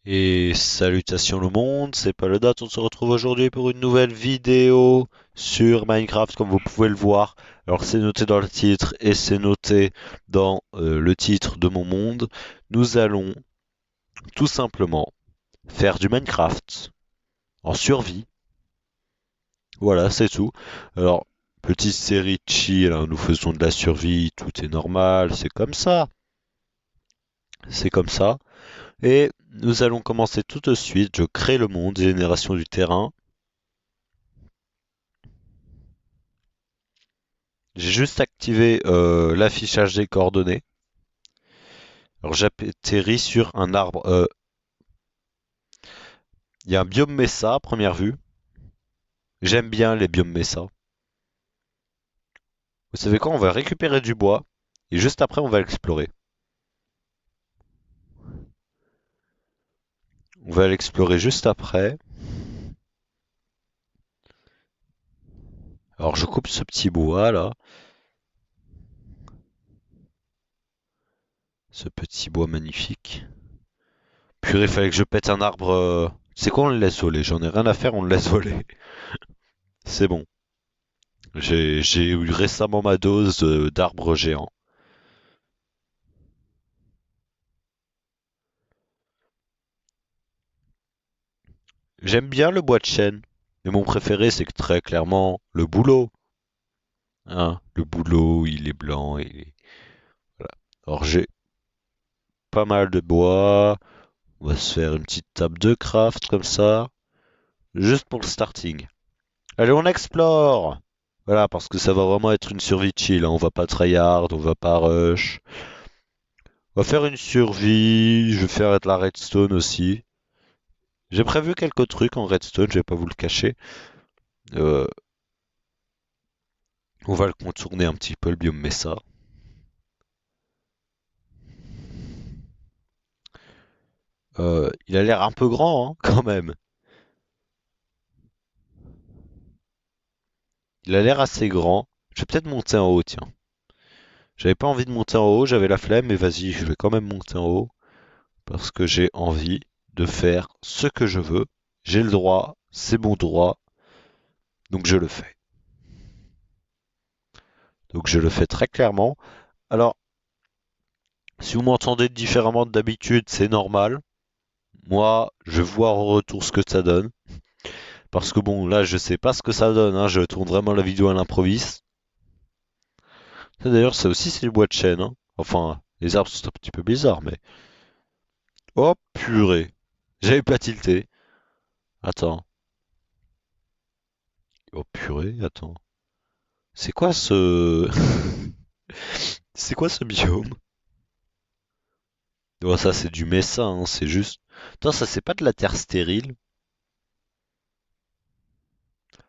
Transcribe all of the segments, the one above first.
Et salutations le monde, c'est pas le date, on se retrouve aujourd'hui pour une nouvelle vidéo sur Minecraft comme vous pouvez le voir. Alors c'est noté dans le titre et c'est noté dans le titre de mon monde. Nous allons tout simplement faire du Minecraft en survie. Voilà, c'est tout. Alors, petite série chill, hein, nous faisons de la survie, tout est normal, c'est comme ça. C'est comme ça. Et nous allons commencer tout de suite. Je crée le monde, génération du terrain. J'ai juste activé l'affichage des coordonnées. Alors j'atterris sur un arbre. Il y a un biome Mesa à première vue. J'aime bien les biomes Mesa. Vous savez quoi? On va récupérer du bois. Et juste après, on va l'explorer. On va l'explorer juste après. Alors je coupe ce petit bois là. Ce petit bois magnifique. Purée, fallait que je pète un arbre. C'est quoi, on le laisse voler? J'en ai rien à faire, on le laisse voler. C'est bon. J'ai eu récemment ma dose d'arbres géants. J'aime bien le bois de chêne, mais mon préféré c'est que très clairement le bouleau. Hein, le bouleau, il est blanc et voilà. Alors j'ai pas mal de bois. On va se faire une petite table de craft comme ça, juste pour le starting. Allez, on explore. Voilà, parce que ça va vraiment être une survie chill, hein. On va pas tryhard, on va pas rush. On va faire une survie. Je vais faire de la redstone aussi. J'ai prévu quelques trucs en redstone, je vais pas vous le cacher. Euh, on va le contourner un petit peu, le biome Mesa. Il a l'air un peu grand, hein, quand même. Il a l'air assez grand. Je vais peut-être monter en haut, tiens. J'avais pas envie de monter en haut, j'avais la flemme, mais vas-y, je vais quand même monter en haut. Parce que j'ai envie de faire ce que je veux. J'ai le droit, c'est mon droit, donc je le fais. Donc je le fais très clairement. Alors, si vous m'entendez différemment de d'habitude, c'est normal. Moi, je vois en retour ce que ça donne. Parce que bon, là, je sais pas ce que ça donne, hein. Je tourne vraiment la vidéo à l'improviste. Ça, d'ailleurs, ça aussi, c'est du bois de chêne, hein. Enfin, les arbres sont un petit peu bizarres, mais... Oh, purée. J'avais pas tilté. Attends. Oh, purée, attends. C'est quoi ce... c'est quoi ce biome? Oh, ça, c'est du Mesa, hein, c'est juste... Attends, ça, c'est pas de la terre stérile?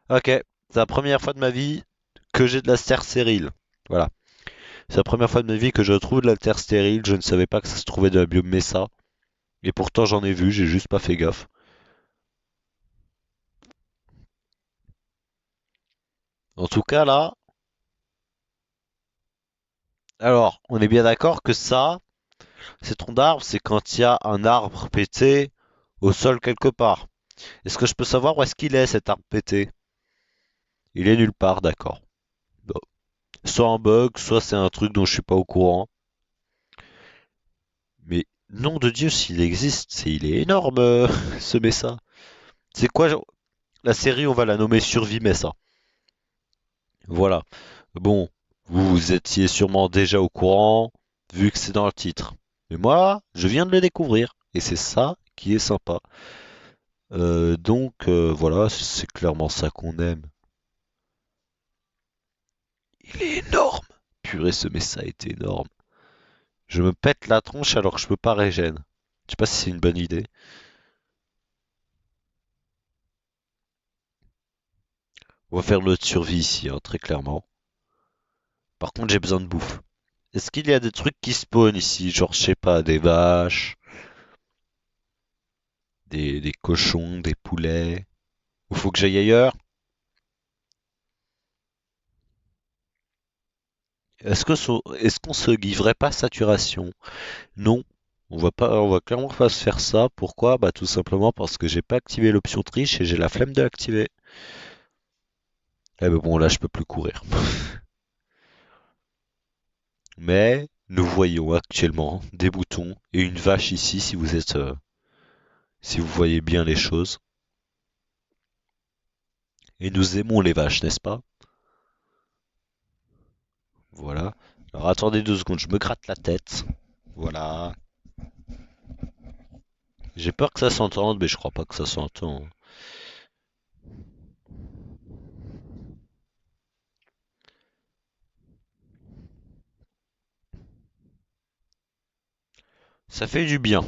Ok, c'est la première fois de ma vie que j'ai de la terre stérile. Voilà. C'est la première fois de ma vie que je trouve de la terre stérile. Je ne savais pas que ça se trouvait de la biome Mesa. Et pourtant, j'en ai vu, j'ai juste pas fait gaffe. En tout cas, là... Alors, on est bien d'accord que ça, ces troncs d'arbres, c'est quand il y a un arbre pété au sol quelque part. Est-ce que je peux savoir où est-ce qu'il est cet arbre pété? Il est nulle part, d'accord. Bon. Soit un bug, soit c'est un truc dont je suis pas au courant. Mais nom de Dieu, s'il existe, il est énorme, ce Mesa. C'est quoi la série? On va la nommer Survie Mesa. Voilà. Bon, vous étiez sûrement déjà au courant, vu que c'est dans le titre. Mais moi, je viens de le découvrir. Et c'est ça qui est sympa. Voilà, c'est clairement ça qu'on aime. Il est énorme! Purée, ce Mesa est énorme. Je me pète la tronche alors que je peux pas régène. Je sais pas si c'est une bonne idée. On va faire notre survie ici, hein, très clairement. Par contre, j'ai besoin de bouffe. Est-ce qu'il y a des trucs qui spawnent ici? Genre, je sais pas, des vaches, des cochons, des poulets. Ou faut que j'aille ailleurs? Est-ce qu'on se giverait pas saturation? Non. On va clairement pas se faire ça. Pourquoi? Bah tout simplement parce que j'ai pas activé l'option triche et j'ai la flemme de l'activer. Eh ben bon là je peux plus courir. Mais nous voyons actuellement des boutons et une vache ici si vous êtes si vous voyez bien les choses. Et nous aimons les vaches, n'est-ce pas? Voilà. Alors attendez 2 secondes, je me gratte la tête. Voilà. J'ai peur que ça s'entende, mais je crois pas que ça s'entend. Ça fait du bien,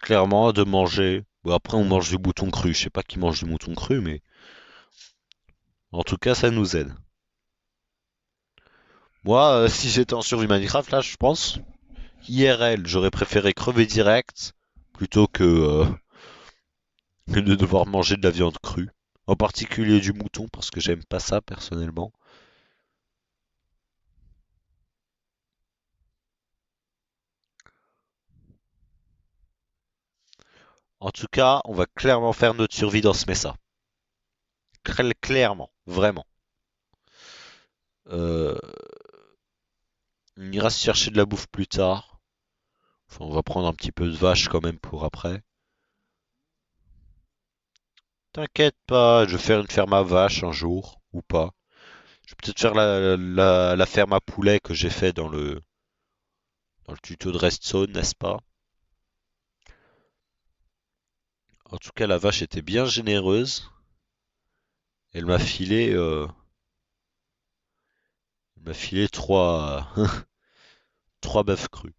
clairement, de manger. Bon, après, on mange du mouton cru. Je sais pas qui mange du mouton cru, mais en tout cas, ça nous aide. Moi, si j'étais en survie Minecraft, là, je pense, IRL, j'aurais préféré crever direct plutôt que de devoir manger de la viande crue. En particulier du mouton, parce que j'aime pas ça personnellement. En tout cas, on va clairement faire notre survie dans ce mesa. Clairement, vraiment. Euh, on ira se chercher de la bouffe plus tard. Enfin, on va prendre un petit peu de vache quand même pour après. T'inquiète pas, je vais faire une ferme à vache un jour, ou pas. Je vais peut-être faire la ferme à poulet que j'ai fait dans le tuto de Redstone, n'est-ce pas? En tout cas, la vache était bien généreuse. Elle m'a filé, elle m'a filé trois bœufs crus.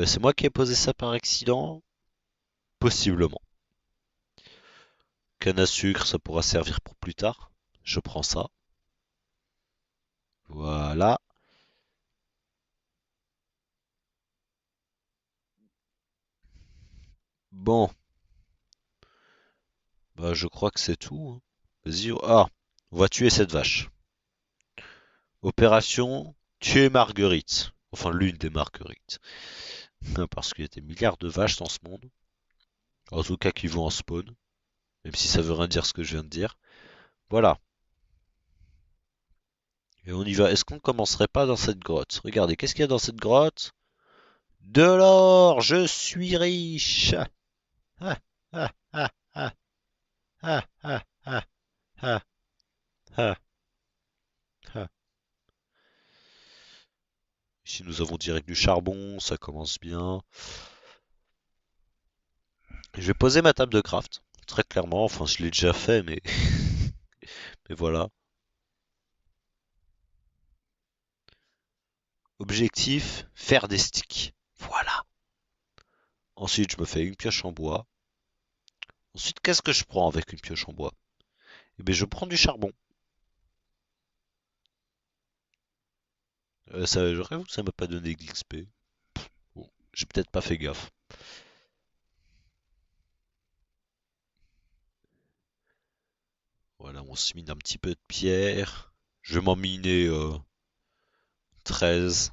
C'est moi qui ai posé ça par accident? Possiblement. Canne à sucre, ça pourra servir pour plus tard. Je prends ça. Voilà. Bon, bah je crois que c'est tout, hein. Vas-y. Ah, on va tuer cette vache. Opération tuer Marguerite. Enfin, l'une des Marguerites. Parce qu'il y a des milliards de vaches dans ce monde. En tout cas, qui vont en spawn. Même si ça veut rien dire ce que je viens de dire. Voilà. Et on y va. Est-ce qu'on commencerait pas dans cette grotte? Regardez, qu'est-ce qu'il y a dans cette grotte? De l'or! Je suis riche! Ah, ah, ah, ah, ah, ah, ah, ah, ah, ah. Ici, nous avons direct du charbon. Ça commence bien. Je vais poser ma table de craft. Très clairement. Enfin, je l'ai déjà fait, mais, mais voilà. Objectif, faire des sticks. Voilà. Ensuite, je me fais une pioche en bois. Ensuite, qu'est-ce que je prends avec une pioche en bois? Eh bien, je prends du charbon. Ça, j'avoue que ça m'a pas donné d'XP. Bon, j'ai peut-être pas fait gaffe. Voilà, on se mine un petit peu de pierre. Je vais m'en miner 13.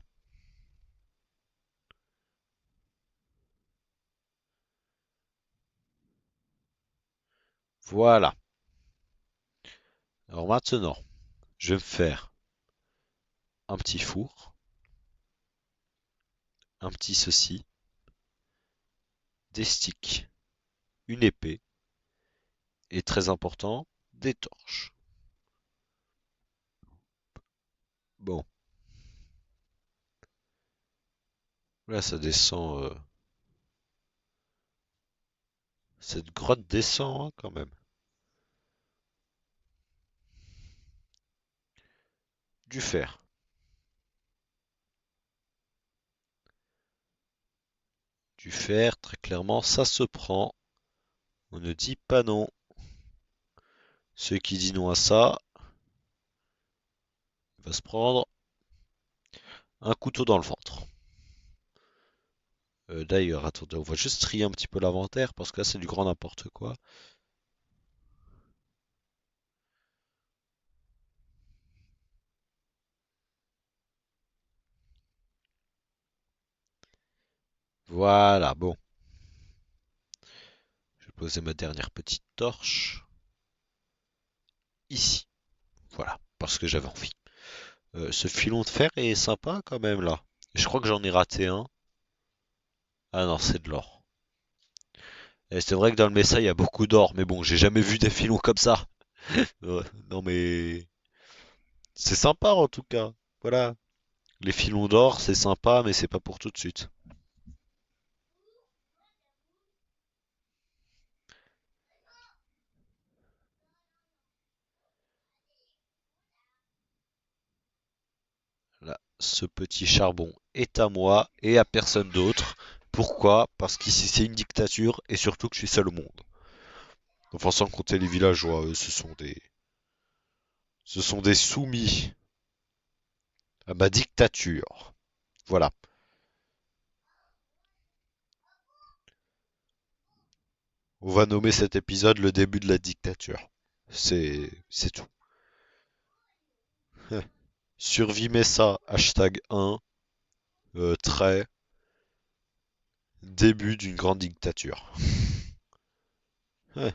Voilà. Alors maintenant, je vais me faire un petit four, un petit ceci, des sticks, une épée et très important, des torches. Bon, là ça descend. Cette grotte descend hein, quand même. Du fer. Du fer, très clairement, ça se prend. On ne dit pas non. Celui qui dit non à ça, va se prendre un couteau dans le ventre. D'ailleurs, attendez, on va juste trier un petit peu l'inventaire parce que là c'est du grand n'importe quoi. Voilà, bon. Je vais poser ma dernière petite torche ici. Voilà, parce que j'avais envie. Ce filon de fer est sympa quand même là. Je crois que j'en ai raté un. Ah non, c'est de l'or. Et c'est vrai que dans le Mesa, il y a beaucoup d'or, mais bon, j'ai jamais vu des filons comme ça. Ouais, non mais c'est sympa en tout cas. Voilà. Les filons d'or, c'est sympa, mais c'est pas pour tout de suite. Là, ce petit charbon est à moi et à personne d'autre. Pourquoi? Parce qu'ici c'est une dictature et surtout que je suis seul au monde. Enfin, sans compter les villageois, eux, ce sont des soumis à ma dictature. Voilà. On va nommer cet épisode le début de la dictature. C'est tout. Survivez ça, hashtag 1, trait, début d'une grande dictature. Je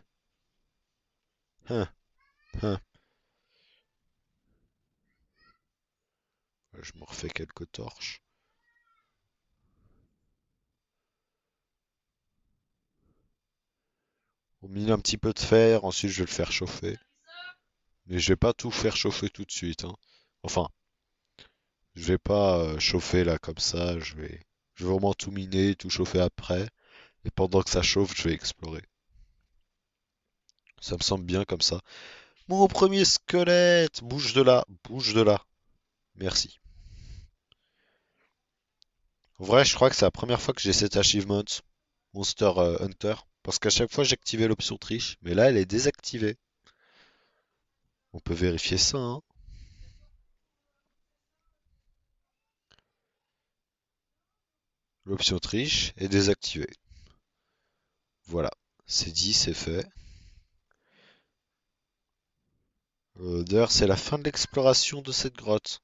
me refais quelques torches. On mine un petit peu de fer, ensuite je vais le faire chauffer. Mais je vais pas tout faire chauffer tout de suite, hein. Enfin, je vais pas chauffer là comme ça, je vais vraiment tout miner, tout chauffer après. Et pendant que ça chauffe, je vais explorer. Ça me semble bien comme ça. Mon premier squelette! Bouge de là, bouge de là. Merci. En vrai, je crois que c'est la première fois que j'ai cet achievement, Monster Hunter. Parce qu'à chaque fois, j'activais l'option triche. Mais là, elle est désactivée. On peut vérifier ça, hein. L'option triche est désactivée. Voilà. C'est dit, c'est fait. D'ailleurs, c'est la fin de l'exploration de cette grotte.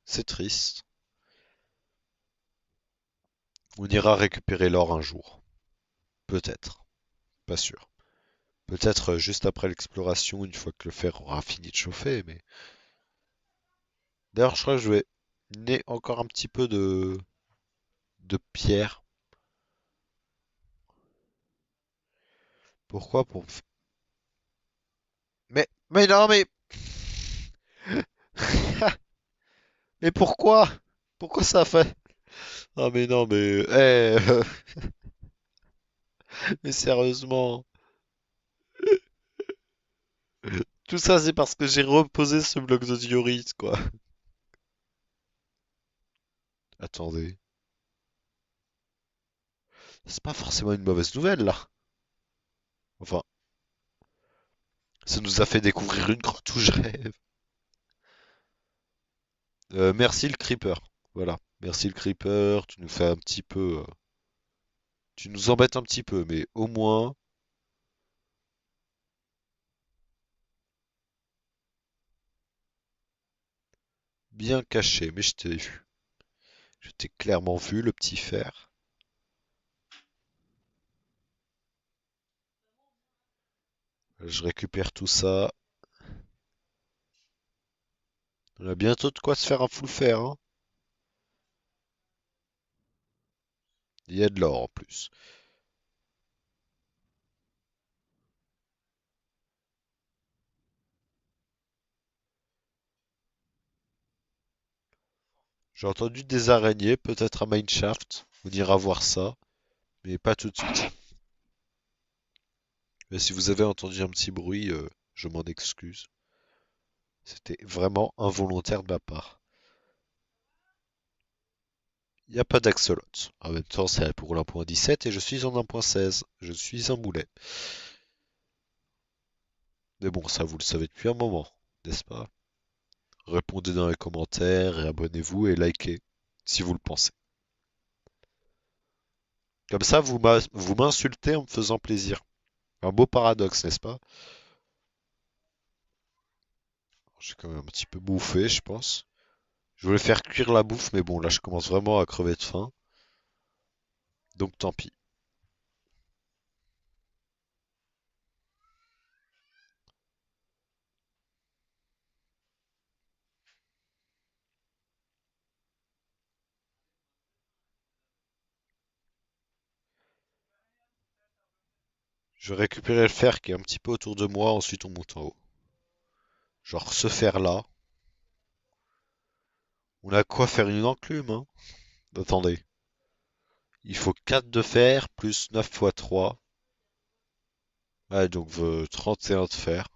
C'est triste. On ira récupérer l'or un jour. Peut-être. Pas sûr. Peut-être juste après l'exploration, une fois que le fer aura fini de chauffer, mais... D'ailleurs, je crois que je vais miner encore un petit peu de pierre. Pourquoi? Mais non, mais... Mais pourquoi? Pourquoi ça fait? Ah mais non, mais... mais sérieusement. Tout ça, c'est parce que j'ai reposé ce bloc de diorite, quoi. Attendez. C'est pas forcément une mauvaise nouvelle, là. Enfin, ça nous a fait découvrir une grotte où je rêve. Merci le creeper. Voilà. Merci le creeper. Tu nous fais un petit peu. Tu nous embêtes un petit peu, mais au moins bien caché. Mais je t'ai vu. Je t'ai clairement vu, le petit fer. Je récupère tout ça. On a bientôt de quoi se faire un full fer, hein. Il y a de l'or en plus. J'ai entendu des araignées, peut-être à Mineshaft. On ira voir ça, mais pas tout de suite. Mais si vous avez entendu un petit bruit, je m'en excuse. C'était vraiment involontaire de ma part. Il n'y a pas d'axolot. En même temps, c'est pour l'1.17 et je suis en 1.16. Je suis un boulet. Mais bon, ça vous le savez depuis un moment, n'est-ce pas? Répondez dans les commentaires et abonnez-vous et likez si vous le pensez. Comme ça, vous m'insultez en me faisant plaisir. Un beau paradoxe, n'est-ce pas? J'ai quand même un petit peu bouffé, je pense. Je voulais faire cuire la bouffe, mais bon, là, je commence vraiment à crever de faim. Donc tant pis. Je vais récupérer le fer qui est un petit peu autour de moi, ensuite on monte en haut. Genre ce fer-là. On a quoi faire une enclume, hein? Attendez. Il faut 4 de fer plus 9 fois 3. Ouais, donc 31 de fer.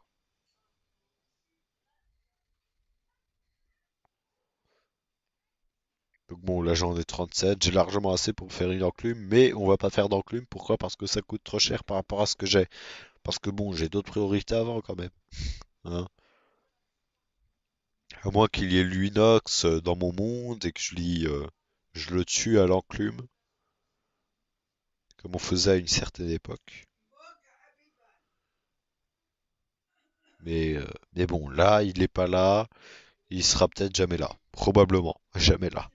Donc bon, là j'en ai 37. J'ai largement assez pour faire une enclume, mais on va pas faire d'enclume. Pourquoi? Parce que ça coûte trop cher par rapport à ce que j'ai. Parce que bon, j'ai d'autres priorités avant quand même. Hein. À moins qu'il y ait l'inox dans mon monde et que je le tue à l'enclume, comme on faisait à une certaine époque. Mais, euh, mais bon, là, il est pas là. Il sera peut-être jamais là. Probablement, jamais là.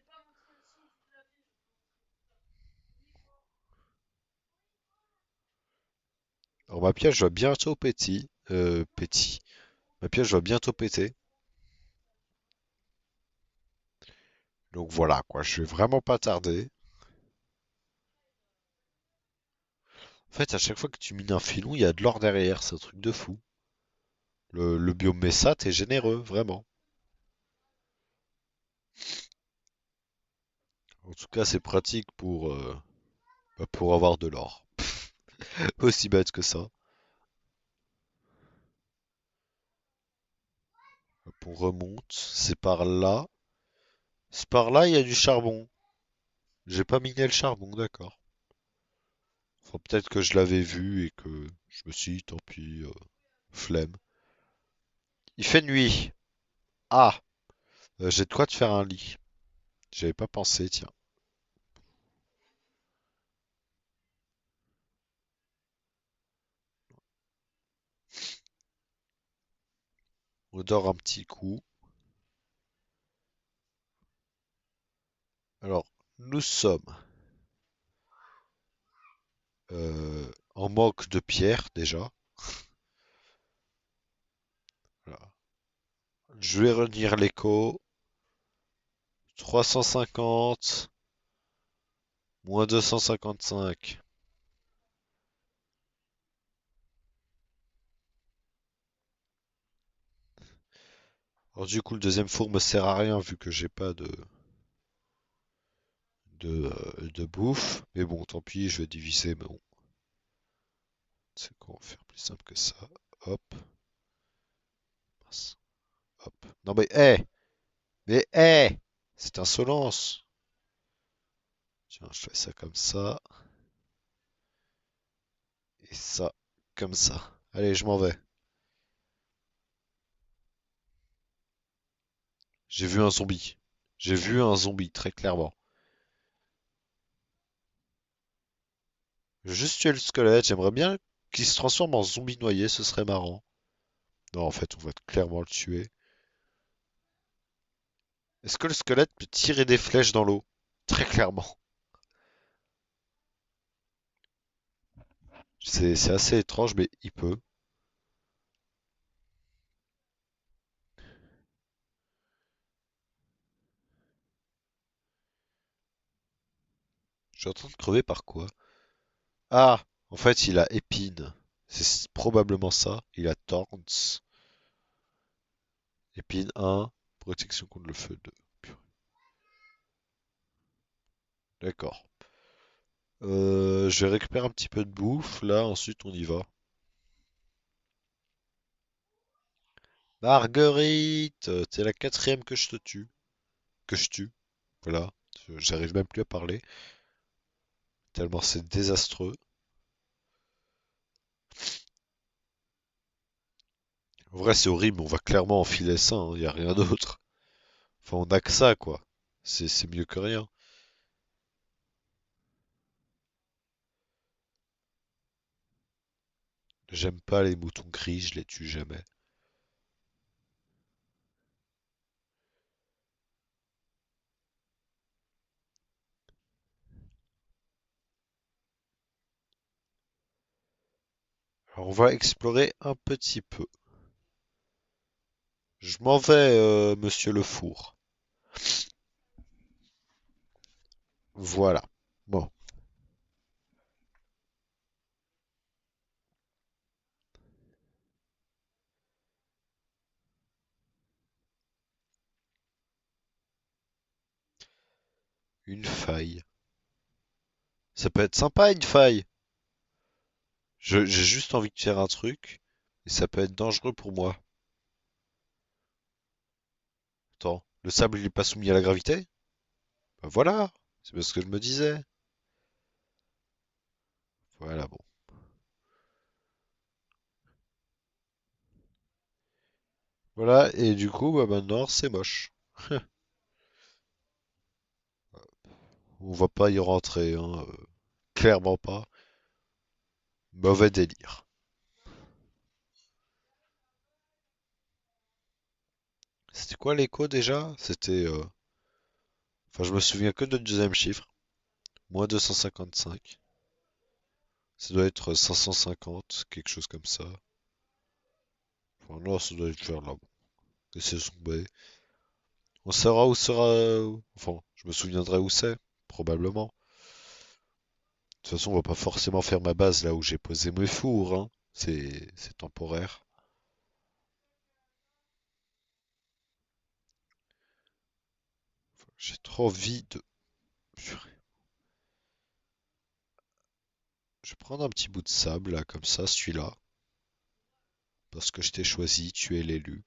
Alors ma pièce va bientôt péter. Ma pièce va bientôt péter. Donc voilà, quoi. Je vais vraiment pas tarder. En fait, à chaque fois que tu mines un filon, il y a de l'or derrière. C'est un truc de fou. Le biome Mesa, t'es généreux, vraiment. En tout cas, c'est pratique pour avoir de l'or. Aussi bête que ça. Hop, on remonte. C'est par là. C'est par là, il y a du charbon. J'ai pas miné le charbon, d'accord. Enfin, peut-être que je l'avais vu et que je me suis dit, tant pis, flemme. Il fait nuit. Ah, j'ai de quoi te faire un lit. J'avais pas pensé, tiens. On dort un petit coup. Alors, nous sommes en manque de pierre déjà. Voilà. Je vais relire l'écho. 350 moins 255. Alors du coup, le deuxième four me sert à rien vu que j'ai pas de bouffe. Mais bon, tant pis, je vais diviser. Mais bon, c'est quoi, on va faire plus simple que ça. Hop, mince, hop. Non mais, hé, mais hé, c'est insolence. Tiens, je fais ça comme ça et ça comme ça. Allez, je m'en vais. J'ai vu un zombie. J'ai vu un zombie, très clairement. Je vais juste tuer le squelette. J'aimerais bien qu'il se transforme en zombie noyé, ce serait marrant. Non, en fait, on va clairement le tuer. Est-ce que le squelette peut tirer des flèches dans l'eau? Très clairement. C'est assez étrange, mais il peut. Je suis en train de crever par quoi? Ah! En fait, il a épine. C'est probablement ça. Il a Thorns. Épine 1. Protection contre le feu 2. Purée. D'accord. Je vais récupérer un petit peu de bouffe. Là, ensuite, on y va. Marguerite! T'es la quatrième que je te tue. Que je tue. Voilà. J'arrive même plus à parler. Tellement c'est désastreux. En vrai, c'est horrible. On va clairement enfiler ça. Il y a rien d'autre. Enfin, on a que ça, quoi. C'est mieux que rien. J'aime pas les moutons gris, je les tue jamais. Alors, on va explorer un petit peu. Je m'en vais, monsieur le four. Voilà. Bon, une faille. Ça peut être sympa, une faille. J'ai juste envie de faire un truc, et ça peut être dangereux pour moi. Attends, le sable, il est pas soumis à la gravité? Bah voilà, c'est bien ce que je me disais. Voilà, bon. Voilà, et du coup, bah maintenant, c'est moche. On va pas y rentrer, hein. Clairement pas. Mauvais délire. C'était quoi l'écho déjà? C'était... Enfin, je me souviens que de deuxième chiffre. Moins 255. Ça doit être 550, quelque chose comme ça. Enfin, non, ça doit être vers là. Bon. Laissez tomber. On saura où sera... Enfin, je me souviendrai où c'est, probablement. De toute façon, on va pas forcément faire ma base là où j'ai posé mes fours, hein. C'est temporaire. J'ai trop envie de... Purée. Je vais prendre un petit bout de sable là, comme ça, celui-là. Parce que je t'ai choisi, tu es l'élu.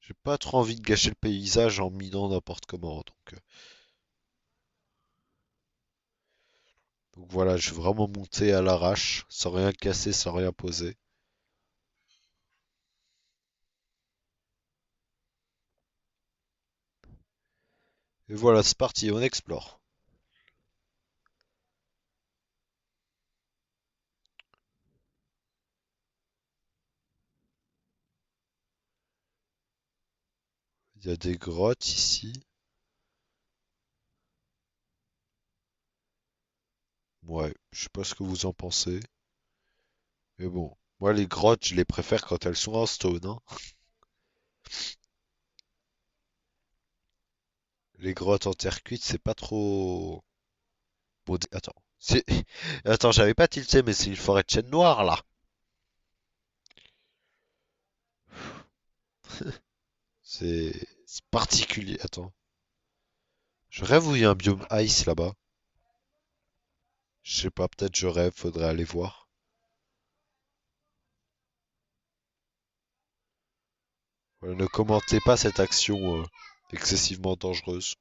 J'ai pas trop envie de gâcher le paysage en minant n'importe comment, donc voilà, je vais vraiment monter à l'arrache, sans rien casser, sans rien poser. Et voilà, c'est parti, on explore. Il y a des grottes ici. Ouais, je sais pas ce que vous en pensez. Mais bon, moi les grottes, je les préfère quand elles sont en stone, hein. Les grottes en terre cuite, c'est pas trop... Bon, attends. Attends, j'avais pas tilté, mais c'est une forêt de chêne noire, là. C'est particulier. Attends. Je rêve où il y a un biome ice là-bas. Je sais pas, peut-être je rêve, faudrait aller voir. Voilà, ne commentez pas cette action excessivement dangereuse.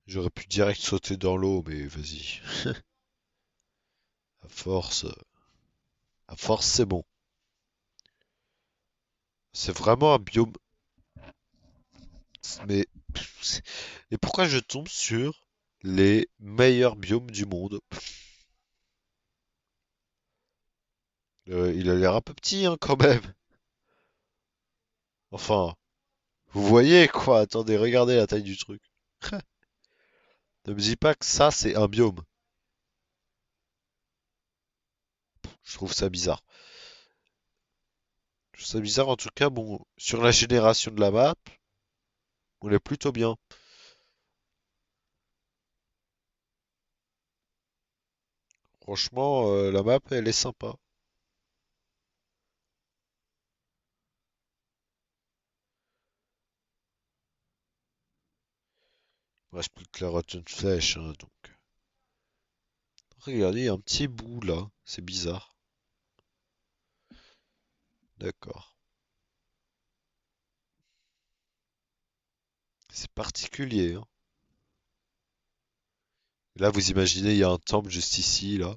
J'aurais pu direct sauter dans l'eau, mais vas-y. À force, à force, c'est bon. C'est vraiment un biome. Mais, et pourquoi je tombe sur les meilleurs biomes du monde? Il a l'air un peu petit, hein, quand même. Enfin, vous voyez quoi? Attendez, regardez la taille du truc. Ne me dis pas que ça, c'est un biome. Je trouve ça bizarre. Je trouve ça bizarre, en tout cas, bon, sur la génération de la map, on est plutôt bien. Franchement, la map, elle est sympa. Il me reste plus que la rotten flèche, hein, donc. Regardez, il y a un petit bout là. C'est bizarre. D'accord. C'est particulier, hein. Là, vous imaginez, il y a un temple juste ici, là.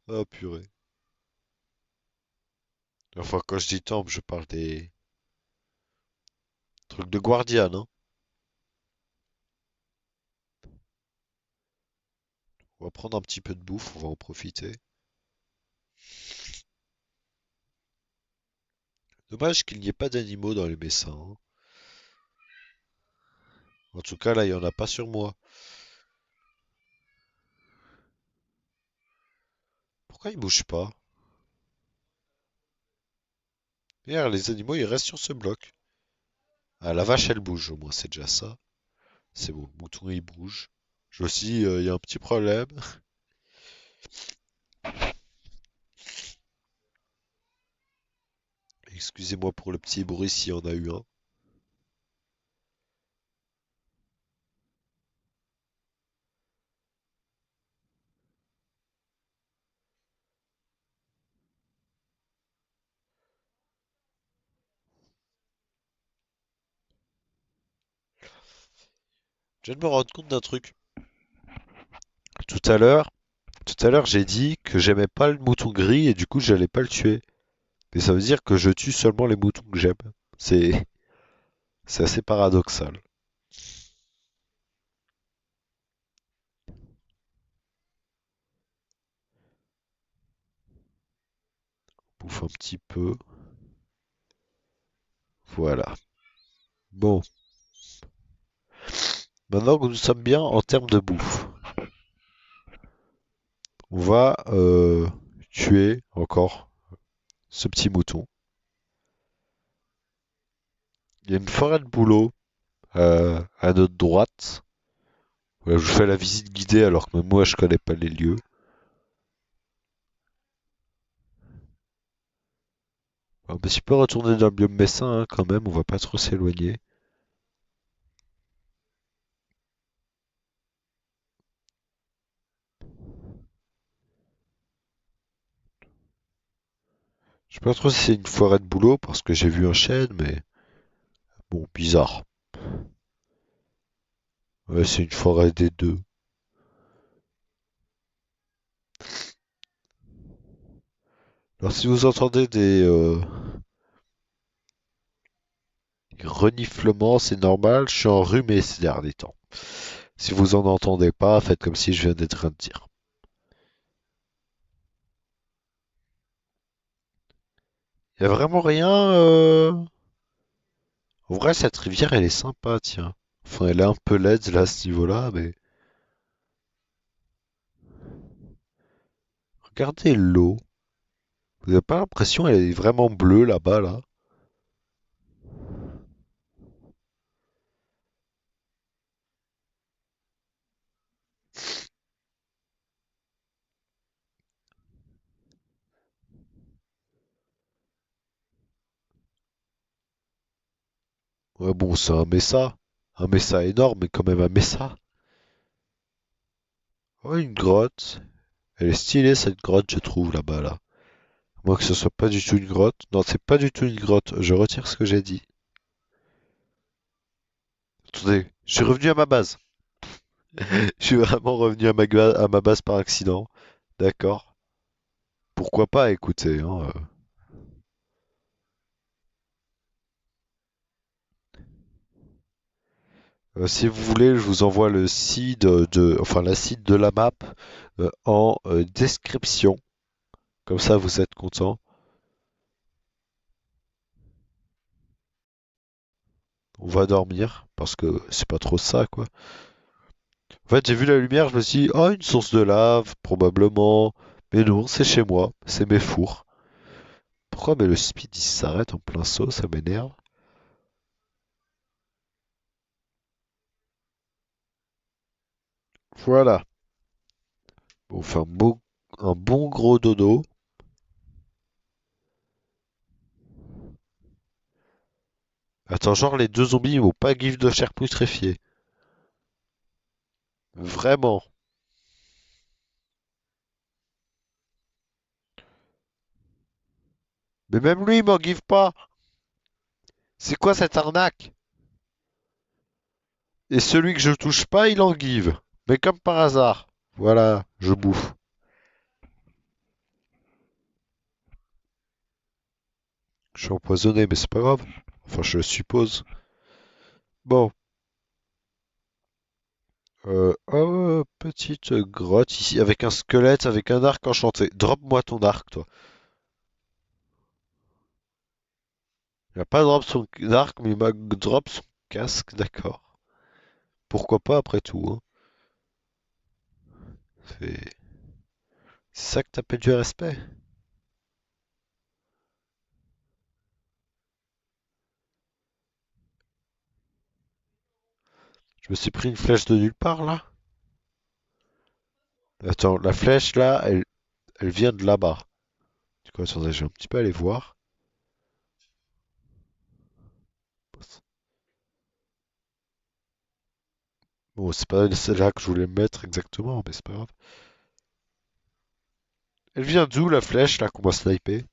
Oh, purée. Enfin, quand je dis temple, je parle des trucs de Guardian, hein. On va prendre un petit peu de bouffe, on va en profiter. Dommage qu'il n'y ait pas d'animaux dans les messins, hein. En tout cas, là, il n'y en a pas sur moi. Pourquoi ils bougent pas? Regarde, les animaux, ils restent sur ce bloc. Ah, la vache, elle bouge, au moins, c'est déjà ça. C'est bon, le mouton, il bouge. Je aussi, il y a un petit problème. Excusez-moi pour le petit bruit s'il y en a eu un. Je viens de me rendre compte d'un truc. Tout à l'heure, tout à l'heure, j'ai dit que j'aimais pas le mouton gris et du coup, j'allais pas le tuer. Mais ça veut dire que je tue seulement les moutons que j'aime. C'est, c'est assez paradoxal. Bouffe un petit peu. Voilà. Bon, maintenant que nous sommes bien en termes de bouffe, on va tuer encore ce petit mouton. Il y a une forêt de bouleau à notre droite. Voilà, je vous fais la visite guidée alors que même moi je connais pas les lieux. Un petit peu retourner dans le biome messin hein, quand même, on va pas trop s'éloigner. Je sais pas trop si c'est une forêt de bouleau parce que j'ai vu un chêne, mais bon, bizarre. Ouais, c'est une forêt des deux. Alors si vous entendez des reniflements, c'est normal, je suis enrhumé ces derniers temps. Si vous en entendez pas, faites comme si je viens d'être en train de dire. Y a vraiment rien. En vrai, cette rivière, elle est sympa, tiens. Enfin, elle est un peu laide là, à ce niveau-là, mais regardez l'eau. Vous avez pas l'impression qu'elle est vraiment bleue là-bas, là? Ouais, bon, c'est un mesa. Un mesa énorme, mais quand même un mesa. Ouais, une grotte. Elle est stylée, cette grotte, je trouve, là-bas, là. Moi, que ce soit pas du tout une grotte. Non, c'est pas du tout une grotte. Je retire ce que j'ai dit. Attendez, je suis revenu à ma base. Je suis vraiment revenu à ma base par accident. D'accord. Pourquoi pas, écoutez, hein. Si vous voulez, je vous envoie le site enfin la site de la map en description. Comme ça, vous êtes content. On va dormir parce que c'est pas trop ça, quoi. En fait, j'ai vu la lumière, je me suis dit, oh, une source de lave, probablement. Mais non, c'est chez moi, c'est mes fours. Pourquoi mais le speed il s'arrête en plein saut, ça m'énerve. Voilà. On fait un bon gros dodo. Attends, genre les deux zombies ils vont pas give de chair putréfiée. Vraiment. Mais même lui il m'en give pas. C'est quoi cette arnaque? Et celui que je touche pas, il en give. Mais comme par hasard. Voilà, je bouffe. Je suis empoisonné, mais c'est pas grave. Enfin, je suppose. Bon, Oh, petite grotte ici, avec un squelette, avec un arc enchanté. Drop-moi ton arc, toi. Il a pas drop son arc, mais il m'a drop son casque, d'accord. Pourquoi pas après tout, hein. C'est c'est ça que t'appelles du respect? Je me suis pris une flèche de nulle part, là. Attends, la flèche, là, elle vient de là-bas. Du coup, attendez, je vais un petit peu aller voir. Bon, c'est pas celle-là que je voulais mettre exactement, mais c'est pas grave. Elle vient d'où, la flèche, là, qu'on m'a snipé?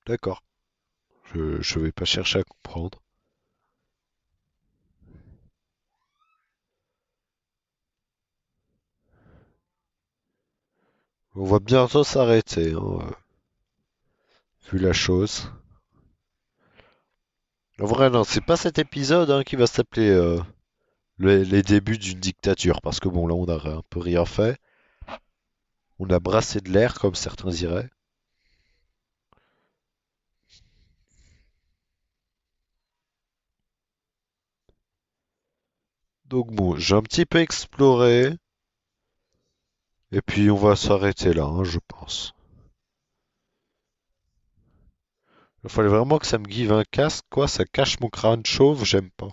D'accord. Je vais pas chercher à comprendre. On va bientôt s'arrêter, hein, vu la chose. En vrai, non, c'est pas cet épisode hein, qui va s'appeler les débuts d'une dictature, parce que bon, là, on a un peu rien fait. On a brassé de l'air, comme certains diraient. Donc bon, j'ai un petit peu exploré, et puis on va s'arrêter là, hein, je pense. Il fallait vraiment que ça me give un casque, quoi, ça cache mon crâne chauve, j'aime pas.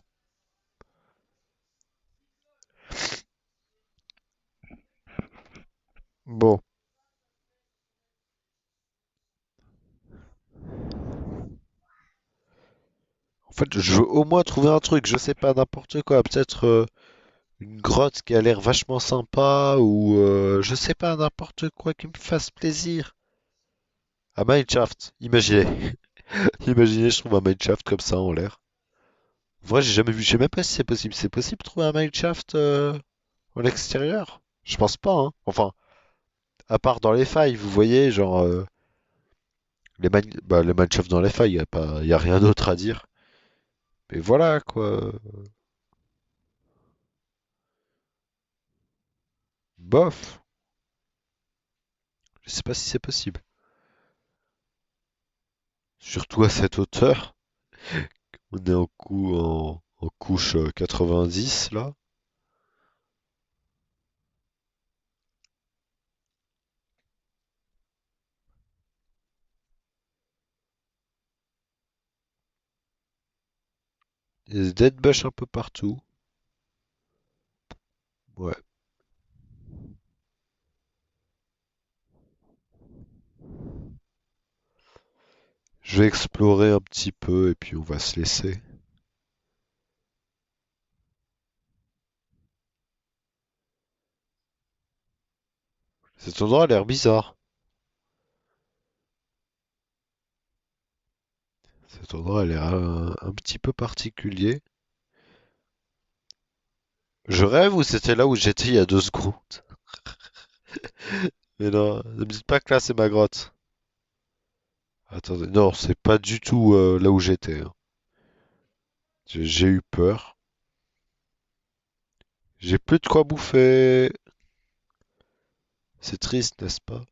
Bon, en fait, je veux au moins trouver un truc, je sais pas, n'importe quoi, peut-être une grotte qui a l'air vachement sympa, ou je sais pas, n'importe quoi qui me fasse plaisir. À Mineshaft, imaginez. Imaginez, je trouve un mineshaft comme ça en l'air. En vrai, j'ai jamais vu, je sais même pas si c'est possible. C'est possible de trouver un mineshaft en extérieur? Je pense pas, hein. Enfin, à part dans les failles, vous voyez, genre les mineshafts dans les failles, y a rien d'autre à dire. Mais voilà quoi. Bof. Je sais pas si c'est possible. Surtout à cette hauteur. On est en couche 90 là. Il y a des dead bush un peu partout. Ouais. Je vais explorer un petit peu et puis on va se laisser. Cet endroit a l'air bizarre. Cet endroit a l'air un petit peu particulier. Je rêve ou c'était là où j'étais il y a 2 secondes? Mais non, ne me dites pas que là c'est ma grotte. Attendez, non, c'est pas du tout là où j'étais, hein. J'ai eu peur. J'ai plus de quoi bouffer. C'est triste, n'est-ce pas?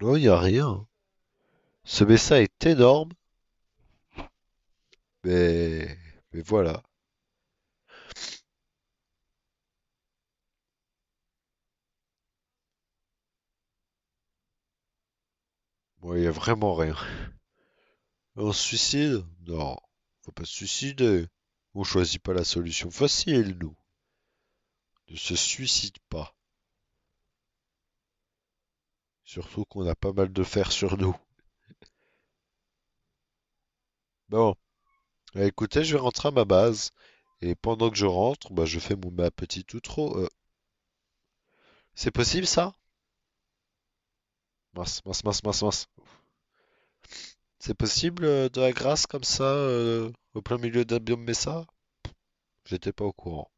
Non, il y a rien. Ce messa est énorme, mais mais voilà. Bon, il y a vraiment rien. On se suicide? Non, faut pas se suicider. On choisit pas la solution facile, nous. Ne se suicide pas. Surtout qu'on a pas mal de fer sur nous. Bon, écoutez, je vais rentrer à ma base. Et pendant que je rentre, bah, je fais ma petite outro. C'est possible ça? Mince, mince, mince, mince, mince. C'est possible de la grâce comme ça, au plein milieu d'un biome Mesa? J'étais pas au courant.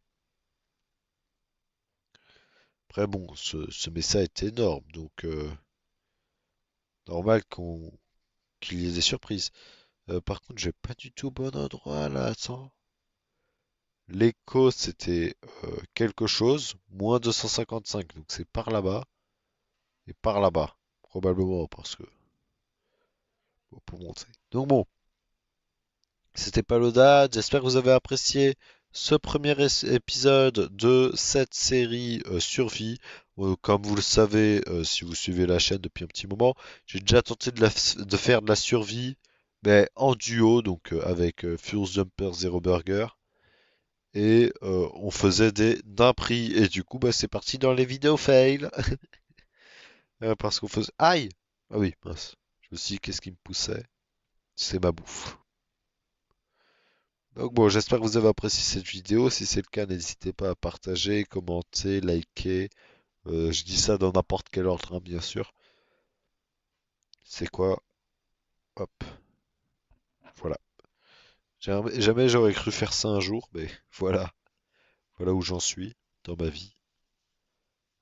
Après, bon, ce messa est énorme, donc normal qu'il y ait des surprises. Par contre, j'ai pas du tout au bon endroit là, attends. L'écho, c'était quelque chose, moins 255, donc c'est par là-bas et par là-bas, probablement, parce que bon, pour monter. Donc bon, c'était Palodade, j'espère que vous avez apprécié ce premier épisode de cette série Survie. Comme vous le savez, si vous suivez la chaîne depuis un petit moment, j'ai déjà tenté de faire de la survie, mais en duo, donc avec Fuse Jumper Zero Burger. Et on faisait des prix. Et du coup, bah, c'est parti dans les vidéos fail. Parce qu'on faisait. Aïe! Ah oui, mince. Je me suis dit, qu'est-ce qui me poussait? C'est ma bouffe. Donc bon, j'espère que vous avez apprécié cette vidéo. Si c'est le cas, n'hésitez pas à partager, commenter, liker. Je dis ça dans n'importe quel ordre, hein, bien sûr. C'est quoi? Hop, voilà. Jamais j'aurais cru faire ça un jour, mais voilà. Voilà où j'en suis dans ma vie.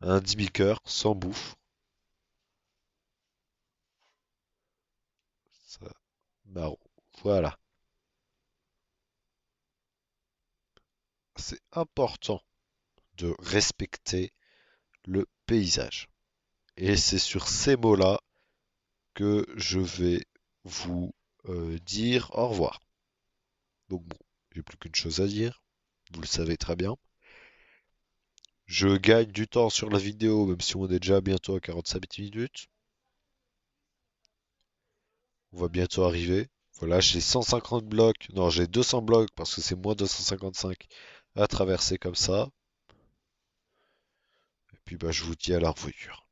Un demi-cœur, sans bouffe. Ça, marron. Voilà. C'est important de respecter le paysage. Et c'est sur ces mots-là que je vais vous dire au revoir. Donc bon, j'ai plus qu'une chose à dire, vous le savez très bien. Je gagne du temps sur la vidéo, même si on est déjà bientôt à 45 minutes. On va bientôt arriver. Voilà, j'ai 150 blocs, non, j'ai 200 blocs parce que c'est moins 255 à traverser comme ça. Et puis bah je vous dis à la revoyure.